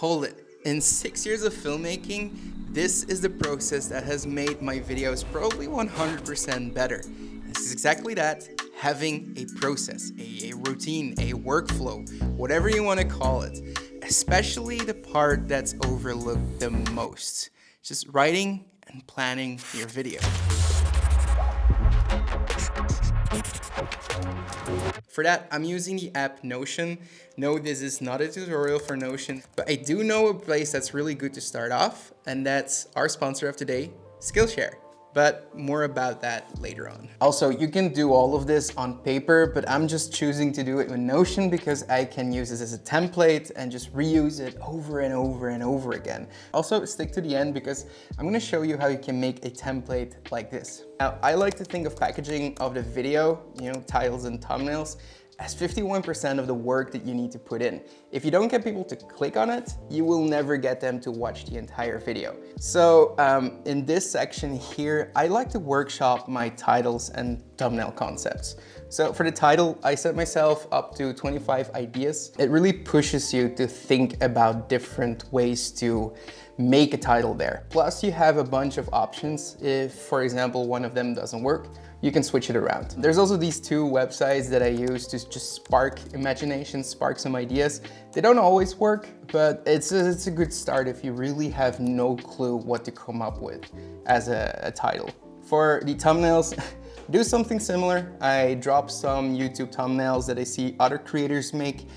Hold it. In 6 years of filmmaking, this is the process that has made my videos probably 100% better. This is exactly that, having a process, a routine, a workflow, whatever you want to call it. Especially the part that's overlooked the most. Just writing and planning your video. For that, I'm using the app Notion. No, this is not a tutorial for Notion, but I do know a place that's really good to start off, and that's our sponsor of today, Skillshare. But more about that later on. Also, you can do all of this on paper, but I'm just choosing to do it with Notion because I can use this as a template and just reuse it over and over and over again. Also, stick to the end because I'm gonna show you how you can make a template like this. Now, I like to think of packaging of the video, titles and thumbnails, as 51% of the work that you need to put in. If you don't get people to click on it, you will never get them to watch the entire video. So in this section here, I like to workshop my titles and thumbnail concepts. So for the title, I set myself up to 25 ideas. It really pushes you to think about different ways to make a title there. Plus you have a bunch of options. If, for example, one of them doesn't work, you can switch it around. There's also these two websites that I use to just spark imagination, spark some ideas. They don't always work, but it's a good start if you really have no clue what to come up with as a title. For the thumbnails, do something similar. I drop some YouTube thumbnails that I see other creators make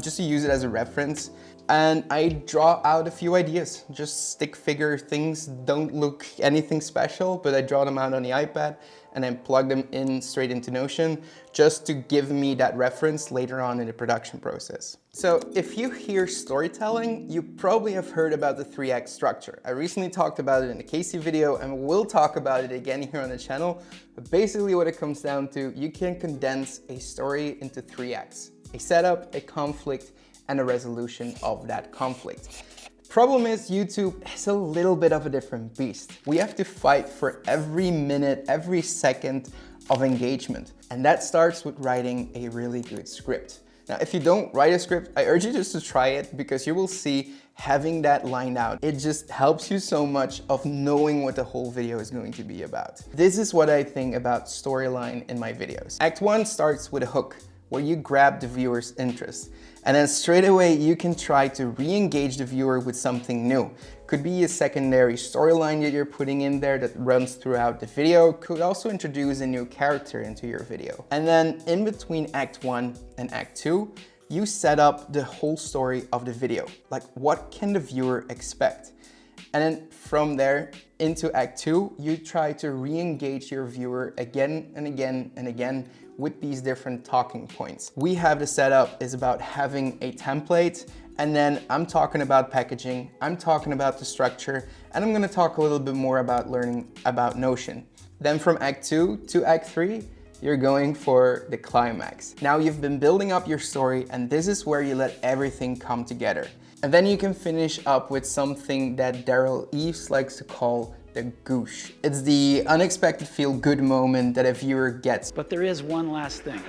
just to use it as a reference. And I draw out a few ideas, just stick figure things, don't look anything special, but I draw them out on the iPad and then plug them in straight into Notion just to give me that reference later on in the production process. So if you hear storytelling, you probably have heard about the 3-act structure. I recently talked about it in the Casey video and we'll talk about it again here on the channel. But basically what it comes down to, you can condense a story into 3 acts. A setup, a conflict, and a resolution of that conflict. Problem is, YouTube is a little bit of a different beast. We have to fight for every minute, every second of engagement. And that starts with writing a really good script. Now, if you don't write a script, I urge you just to try it because you will see having that lined out. It just helps you so much of knowing what the whole video is going to be about. This is what I think about storyline in my videos. Act 1 starts with a hook, where you grab the viewer's interest. And then straight away, you can try to re-engage the viewer with something new. Could be a secondary storyline that you're putting in there that runs throughout the video. Could also introduce a new character into your video. And then in between Act 1 and Act 2, you set up the whole story of the video. Like, what can the viewer expect? And then from there into Act 2, you try to re-engage your viewer again and again and again with these different talking points. We have the setup is about having a template, and then I'm talking about packaging, I'm talking about the structure, and I'm gonna talk a little bit more about learning about Notion. Then from Act 2 to Act 3, you're going for the climax. Now you've been building up your story, and this is where you let everything come together. And then you can finish up with something that Daryl Eves likes to call the goosh. It's the unexpected feel-good moment that a viewer gets. But there is one last thing.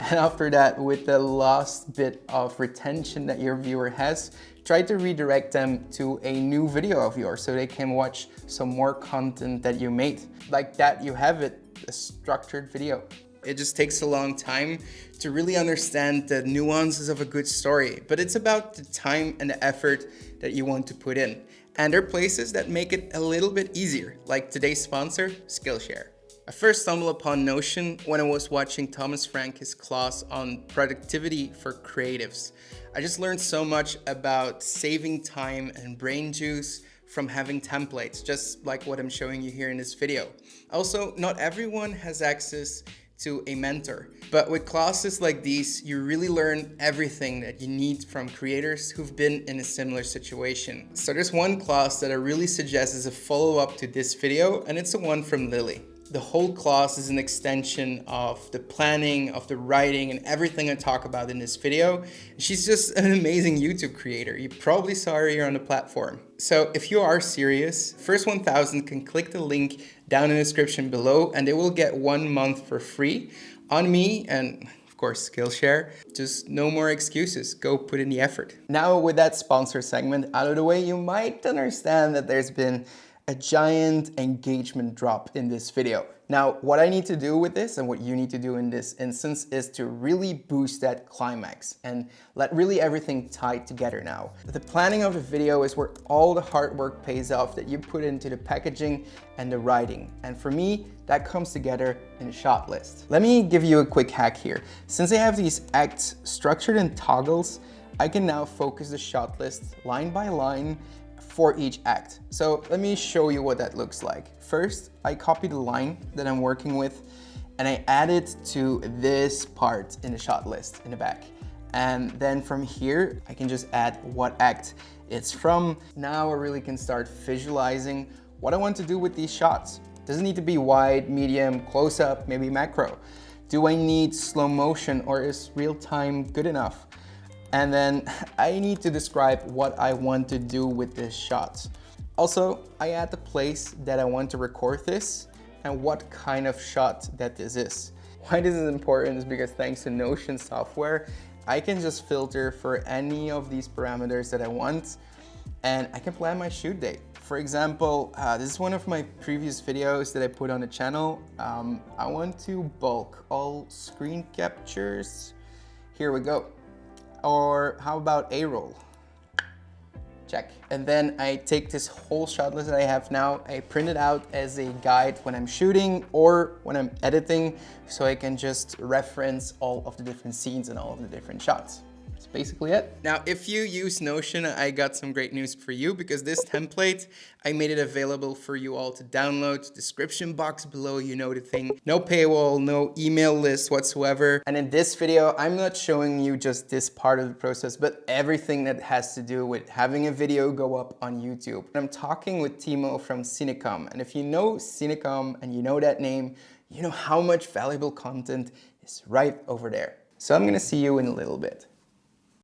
And after that, with the last bit of retention that your viewer has, try to redirect them to a new video of yours so they can watch some more content that you made. Like that, you have it, a structured video. It just takes a long time to really understand the nuances of a good story, but it's about the time and the effort that you want to put in. And there are places that make it a little bit easier, like today's sponsor, Skillshare. I first stumbled upon Notion when I was watching Thomas Frank's class on productivity for creatives. I just learned so much about saving time and brain juice from having templates, just like what I'm showing you here in this video. Also, not everyone has access to a mentor. But with classes like these, you really learn everything that you need from creators who've been in a similar situation. So there's one class that I really suggest as a follow-up to this video, and it's the one from Lily. The whole class is an extension of the planning, of the writing, and everything I talk about in this video. She's just an amazing YouTube creator. You probably saw her here on the platform. So if you are serious, First 1000 can click the link down in the description below and they will get 1 month for free on me and of course, Skillshare. Just no more excuses. Go put in the effort. Now with that sponsor segment out of the way, you might understand that there's been a giant engagement drop in this video. Now, what I need to do with this and what you need to do in this instance is to really boost that climax and let really everything tie together now. The planning of the video is where all the hard work pays off that you put into the packaging and the writing. And for me, that comes together in a shot list. Let me give you a quick hack here. Since I have these acts structured in toggles, I can now focus the shot list line by line for each act. So let me show you what that looks like. First, I copy the line that I'm working with and I add it to this part in the shot list in the back. And then from here, I can just add what act it's from. Now I really can start visualizing what I want to do with these shots. Doesn't need to be wide, medium, close up, maybe macro. Do I need slow motion or is real time good enough? And then I need to describe what I want to do with this shot. Also, I add the place that I want to record this and what kind of shot that this is. Why this is important is because thanks to Notion software, I can just filter for any of these parameters that I want and I can plan my shoot date. For example, this is one of my previous videos that I put on the channel. I want to bulk all screen captures. Here we go. Or how about A-roll? Check. And then I take this whole shot list that I have now, I print it out as a guide when I'm shooting or when I'm editing, so I can just reference all of the different scenes and all of the different shots. That's basically it. Now, if you use Notion, I got some great news for you because this template, I made it available for you all to download. Description box below, you know the thing. No paywall, no email list whatsoever. And in this video, I'm not showing you just this part of the process, but everything that has to do with having a video go up on YouTube. And I'm talking with Timo from Cinecom. And if you know Cinecom and you know that name, you know how much valuable content is right over there. So I'm gonna see you in a little bit.